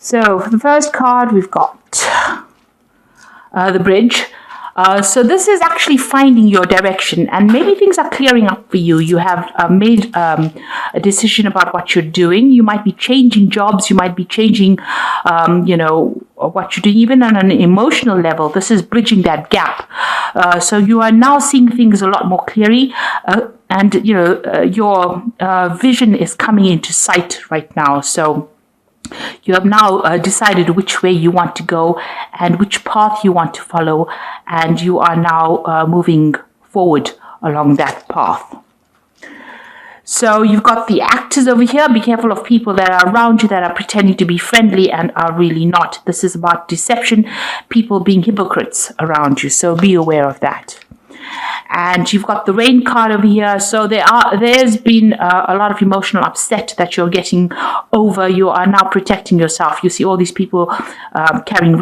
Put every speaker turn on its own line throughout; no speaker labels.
So for the first card, we've got the bridge. So this is actually finding your direction, and maybe things are clearing up for you. You have made a decision about what you're doing. You might be changing jobs. You might be changing, what you're doing, even on an emotional level. This is bridging that gap. So you are now seeing things a lot more clearly, and your vision is coming into sight right now. So you have now decided which way you want to go and which path you want to follow, and you are now moving forward along that path. So you've got the actors over here. Be careful of people that are around you that are pretending to be friendly and are really not. This is about deception, people being hypocrites around you. So be aware of that. And you've got the rain card over here. So there's been a lot of emotional upset that you're getting over. You are now protecting yourself. You see all these people carrying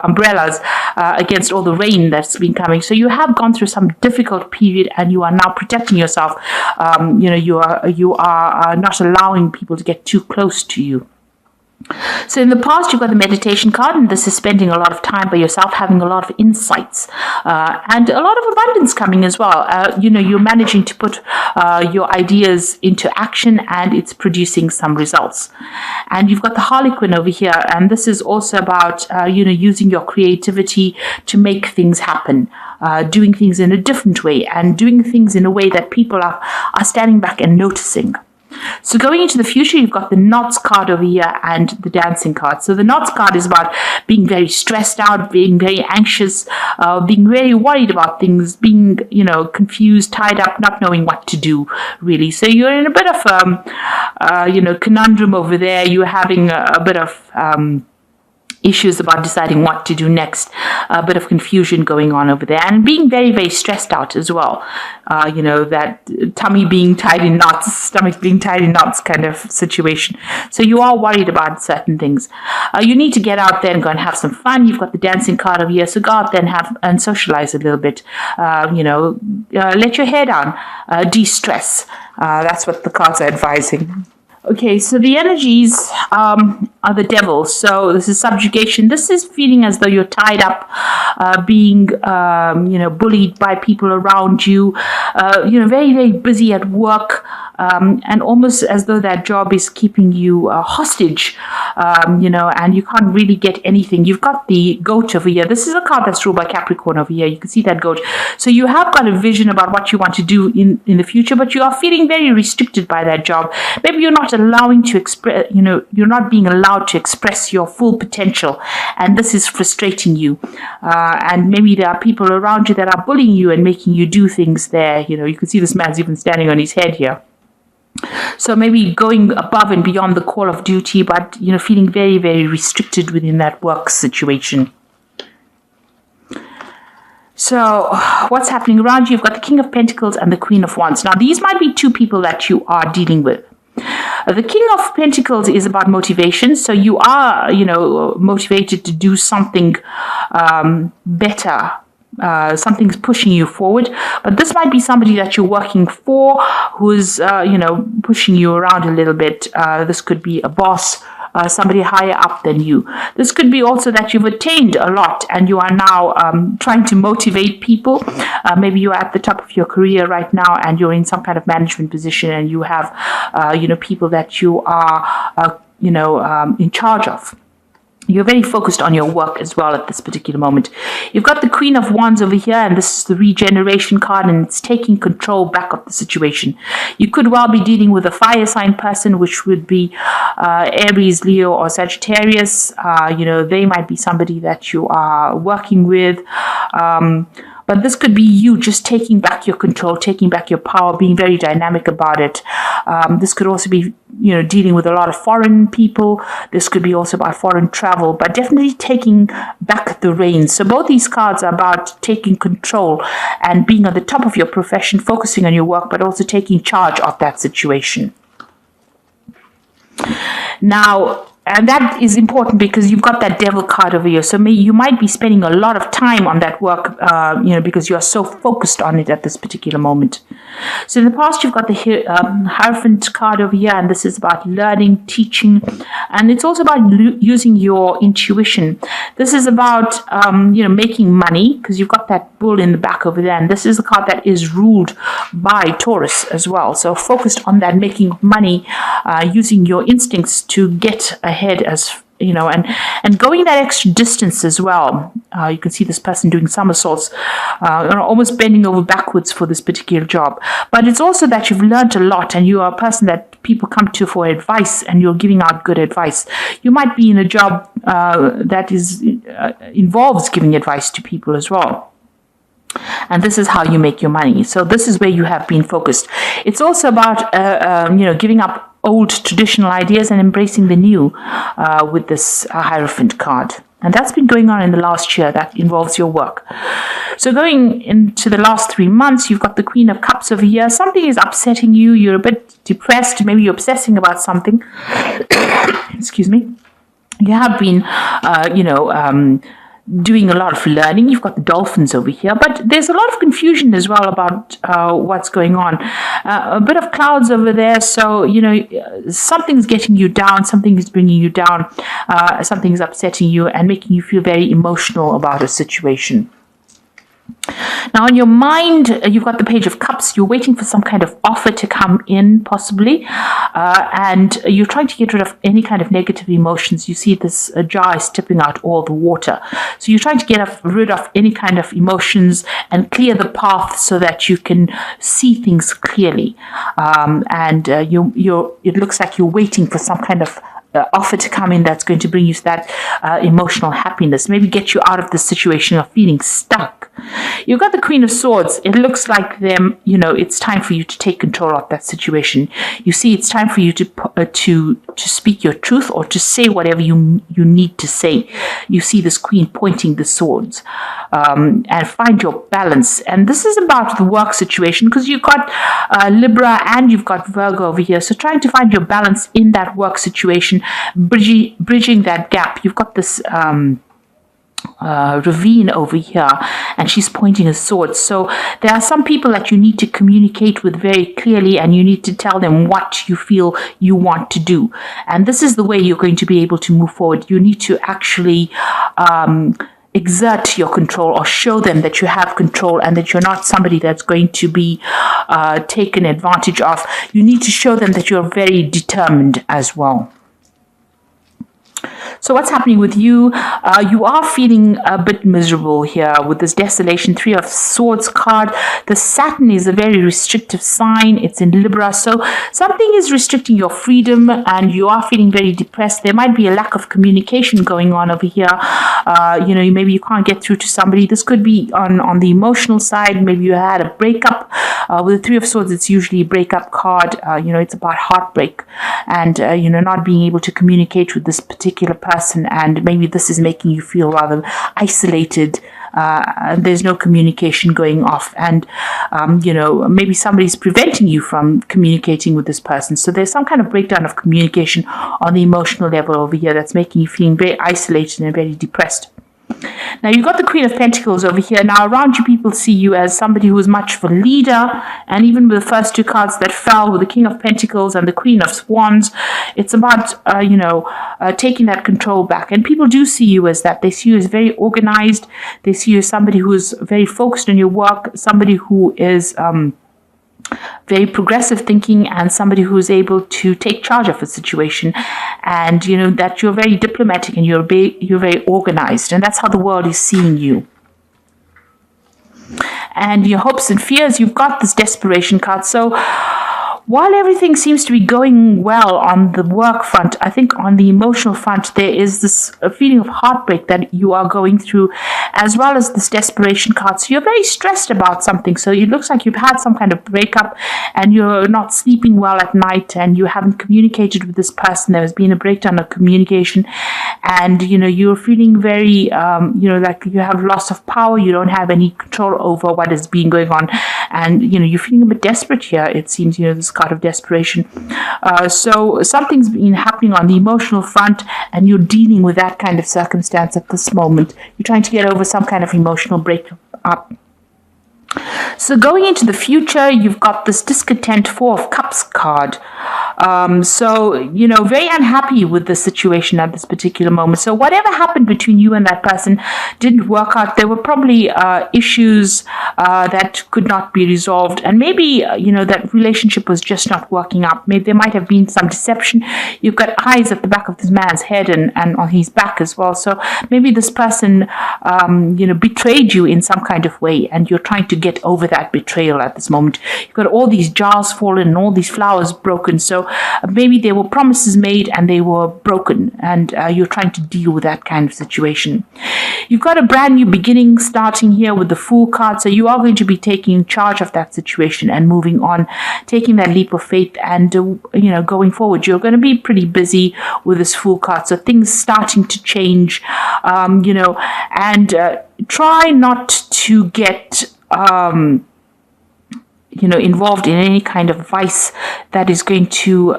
umbrellas against all the rain that's been coming. So you have gone through some difficult period, and you are now protecting yourself. You are not allowing people to get too close to you. So in the past, you've got the meditation card, and this is spending a lot of time by yourself, having a lot of insights, and a lot of abundance coming as well. You're managing to put your ideas into action, and it's producing some results. And you've got the Harlequin over here, and this is also about, using your creativity to make things happen. Doing things in a different way, and doing things in a way that people are standing back and noticing. So going into the future, you've got the knots card over here and the dancing card. So the knots card is about being very stressed out, being very anxious, being very worried about things, being, confused, tied up, not knowing what to do, really. So you're in a bit of, conundrum over there. You're having a bit of issues about deciding what to do next, a bit of confusion going on over there, and being very, very stressed out as well. That tummy being tied in knots, stomach being tied in knots kind of situation. So you are worried about certain things. You need to get out there and go and have some fun. You've got the dancing card over here, so go out there and socialize a little bit. Let your hair down, de-stress. That's what the cards are advising. Okay, so the energies are the devil. So this is subjugation. This is feeling as though you're tied up, being, bullied by people around you, very, very busy at work, and almost as though that job is keeping you hostage, and you can't really get anything. You've got the goat over here. This is a card that's ruled by Capricorn over here. You can see that goat. So you have got a vision about what you want to do in the future, but you are feeling very restricted by that job. Maybe you're not allowing to express, you're not being allowed to express your full potential, and this is frustrating you. And maybe there are people around you that are bullying you and making you do things there. You can see this man's even standing on his head here. So maybe going above and beyond the call of duty, but, feeling very, very restricted within that work situation. So what's happening around you? You've got the King of Pentacles and the Queen of Wands. Now, these might be two people that you are dealing with. The King of Pentacles is about motivation. So you are, motivated to do something better. Something's pushing you forward, but this might be somebody that you're working for who's, pushing you around a little bit. This could be a boss, somebody higher up than you. This could be also that you've attained a lot and you are now trying to motivate people. Maybe you're at the top of your career right now and you're in some kind of management position and you have, people that you are, in charge of. You're very focused on your work as well at this particular moment. You've got the Queen of Wands over here, and this is the regeneration card, and it's taking control back of the situation. You could well be dealing with a fire sign person, which would be Aries, Leo, or Sagittarius. They might be somebody that you are working with. But this could be you just taking back your control, taking back your power, being very dynamic about it. This could also be, dealing with a lot of foreign people. This could be also about foreign travel, but definitely taking back the reins. So both these cards are about taking control and being on the top of your profession, focusing on your work, but also taking charge of that situation. Now, and that is important because you've got that devil card over here. So you might be spending a lot of time on that work, because you are so focused on it at this particular moment. So in the past, you've got the Hierophant card over here, and this is about learning, teaching, and it's also about using your intuition. This is about, making money, because you've got that bull in the back over there, and this is a card that is ruled by Taurus as well. So focused on that, making money, using your instincts to get ahead, as and going that extra distance as well. You can see this person doing somersaults, almost bending over backwards for this particular job. But it's also that you've learned a lot, and you are a person that people come to for advice, and you're giving out good advice. You might be in a job that involves giving advice to people as well. And this is how you make your money. So this is where you have been focused. It's also about, giving up old traditional ideas and embracing the new with this Hierophant card. And that's been going on in the last year. That involves your work. So going into the last 3 months, you've got the Queen of Cups over here. Something is upsetting you. You're a bit depressed. Maybe you're obsessing about something. Excuse me. You have been, doing a lot of learning. You've got the dolphins over here, but there's a lot of confusion as well about what's going on. A bit of clouds over there, so something's getting you down, something is bringing you down, something is upsetting you and making you feel very emotional about a situation. Now, in your mind, you've got the Page of Cups. You're waiting for some kind of offer to come in, possibly, and you're trying to get rid of any kind of negative emotions. You see this jar is tipping out all the water. So you're trying to get rid of any kind of emotions and clear the path so that you can see things clearly. It looks like you're waiting for some kind of offer to come in that's going to bring you that emotional happiness, maybe get you out of the situation of feeling stuck. You've got the Queen of Swords. It looks like it's time for you to take control of that situation. You see, it's time for you to speak your truth or to say whatever you need to say. You see this Queen pointing the swords, and find your balance. And this is about the work situation, because you've got Libra and you've got Virgo over here. So trying to find your balance in that work situation, bridging that gap. You've got this ravine over here, and she's pointing a sword. So there are some people that you need to communicate with very clearly, and you need to tell them what you feel you want to do. And this is the way you're going to be able to move forward. You need to actually exert your control, or show them that you have control and that you're not somebody that's going to be taken advantage of. You need to show them that you're very determined as well. So what's happening with you? You are feeling a bit miserable here with this desolation. 3 of Swords card. The Saturn is a very restrictive sign. It's in Libra. So something is restricting your freedom and you are feeling very depressed. There might be a lack of communication going on over here. Maybe you can't get through to somebody. This could be on the emotional side. Maybe you had a breakup. With the 3 of Swords, it's usually a breakup card. It's about heartbreak and, not being able to communicate with this particular person, and maybe this is making you feel rather isolated. There's no communication going off, and maybe somebody's preventing you from communicating with this person. So there's some kind of breakdown of communication on the emotional level over here that's making you feeling very isolated and very depressed. Now, you've got the Queen of Pentacles over here. Now, around you, people see you as somebody who is much of a leader. And even with the first 2 cards that fell, with the King of Pentacles and the Queen of Wands, it's about, taking that control back. And people do see you as that. They see you as very organized. They see you as somebody who is very focused on your work, somebody who is very progressive thinking, and somebody who is able to take charge of a situation, and that you're very diplomatic and you're very organized, and that's how the world is seeing you. And your hopes and fears, you've got this desperation card. So while everything seems to be going well on the work front, I think on the emotional front, there is this feeling of heartbreak that you are going through, as well as this desperation card. So you're very stressed about something. So it looks like you've had some kind of breakup and you're not sleeping well at night, and you haven't communicated with this person. There has been a breakdown of communication, and you're feeling very like you have loss of power. You don't have any control over what is being going on, and you're feeling a bit desperate here. It seems this card of desperation. So something's been happening on the emotional front, and you're dealing with that kind of circumstance at this moment. You're trying to get over some kind of emotional breakup. So going into the future, you've got this discontent 4 of Cups card. So, very unhappy with the situation at this particular moment. So whatever happened between you and that person didn't work out. There were probably issues that could not be resolved. And maybe, that relationship was just not working out. Maybe there might have been some deception. You've got eyes at the back of this man's head and on his back as well. So maybe this person, betrayed you in some kind of way, and you're trying to get over that betrayal at this moment. You've got all these jars fallen and all these flowers broken. So maybe there were promises made and they were broken, and you're trying to deal with that kind of situation. You've got a brand new beginning starting here with the Fool card. So you are going to be taking charge of that situation and moving on, taking that leap of faith, and going forward. You're going to be pretty busy with this Fool card. So things starting to change, and try not to get involved in any kind of vice that is going to,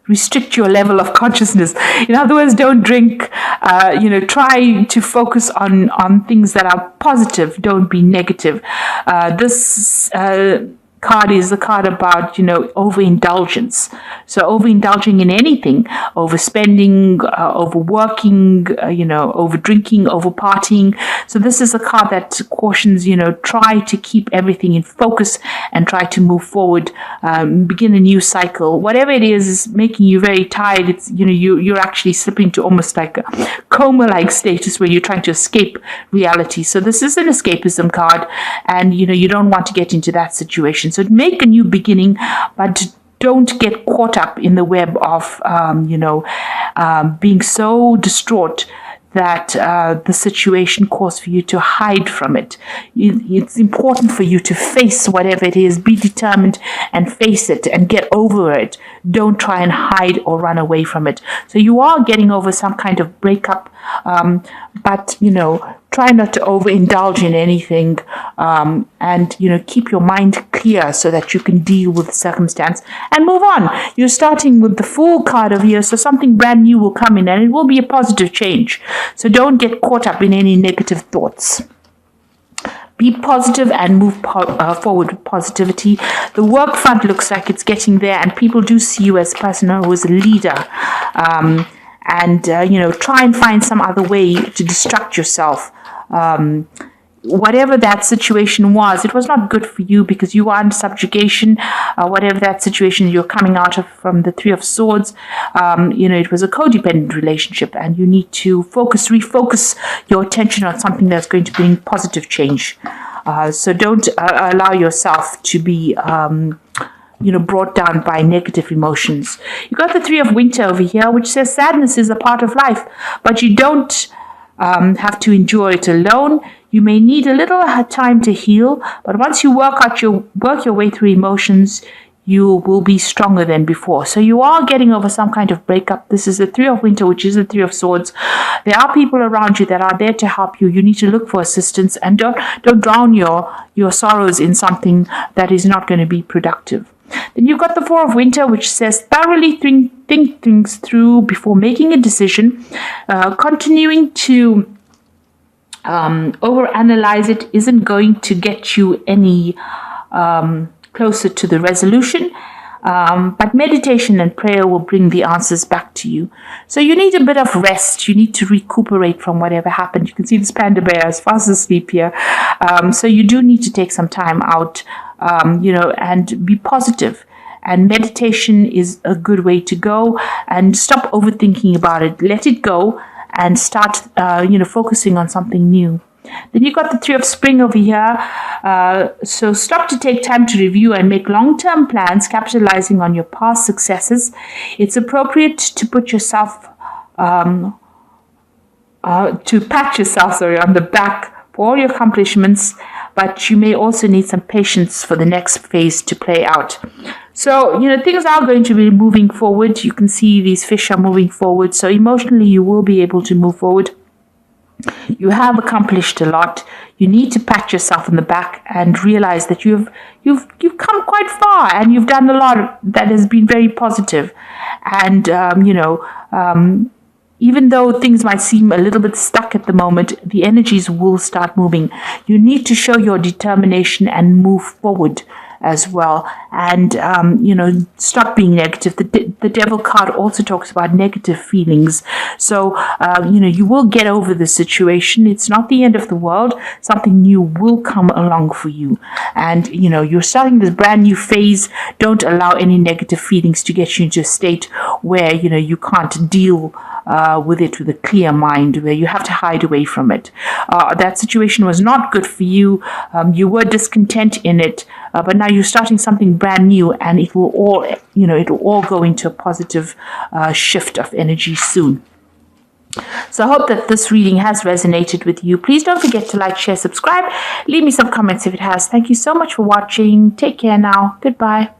restrict your level of consciousness. In other words, don't drink. Try to focus on things that are positive. Don't be negative. This card is a card about overindulgence. So overindulging in anything, overspending, overworking, over drinking, over partying. So this is a card that cautions, try to keep everything in focus and try to move forward, begin a new cycle. Whatever it is making you very tired, it's you're actually slipping to almost like a coma-like status where you're trying to escape reality. So this is an escapism card, and you don't want to get into that situation. So make a new beginning, but don't get caught up in the web of, being so distraught that the situation calls for you to hide from it. It's important for you to face whatever it is, be determined and face it and get over it. Don't try and hide or run away from it. So you are getting over some kind of breakup, but, try not to overindulge in anything, and, keep your mind clear so that you can deal with the circumstance and move on. You're starting with the Fool card over here, so something brand new will come in and it will be a positive change. So don't get caught up in any negative thoughts. Be positive and move forward with positivity. The work front looks like it's getting there, and people do see you as a person who is a leader. Try and find some other way to distract yourself. Whatever that situation was, it was not good for you because you are under subjugation. Whatever that situation you're coming out of from the 3 of Swords, it was a codependent relationship, and you need to refocus your attention on something that's going to bring positive change. So don't allow yourself to be brought down by negative emotions. You got the 3 of Winter over here, which says sadness is a part of life, but you don't have to endure it alone. You may need a little time to heal, but once you work your way through emotions, you will be stronger than before. So you are getting over some kind of breakup. This is the 3 of Winter, which is the 3 of Swords. There are people around you that are there to help you. You need to look for assistance, and don't drown your sorrows in something that is not going to be productive. Then you've got the 4 of Winter, which says thoroughly think things through before making a decision. Continuing to overanalyze it isn't going to get you any closer to the resolution. But meditation and prayer will bring the answers back to you. So you need a bit of rest. You need to recuperate from whatever happened. You can see this panda bear is fast asleep here. So you do need to take some time out, and be positive. And meditation is a good way to go. And stop overthinking about it. Let it go and start, focusing on something new. Then you've got the 3 of Spring over here. So stop to take time to review and make long-term plans, capitalizing on your past successes. It's appropriate to put yourself, to pat yourself, on the back for all your accomplishments, but you may also need some patience for the next phase to play out. So, things are going to be moving forward. You can see these fish are moving forward. So emotionally, you will be able to move forward. You have accomplished a lot. You need to pat yourself on the back and realize that you've come quite far, and you've done a lot that has been very positive. And even though things might seem a little bit stuck at the moment, the energies will start moving. You need to show your determination and move forward as well, and stop being negative. The devil card also talks about negative feelings, so you will get over the situation. It's not the end of the world. Something new will come along for you, and you're starting this brand new phase. Don't allow any negative feelings to get you into a state where you can't deal with it with a clear mind, where you have to hide away from it. That situation was not good for you. You were discontent in it, but now you're starting something brand new, and it will all go into a positive shift of energy soon. So I hope that this reading has resonated with you. Please don't forget to like, share, subscribe. Leave me some comments if it has. Thank you so much for watching. Take care now. Goodbye.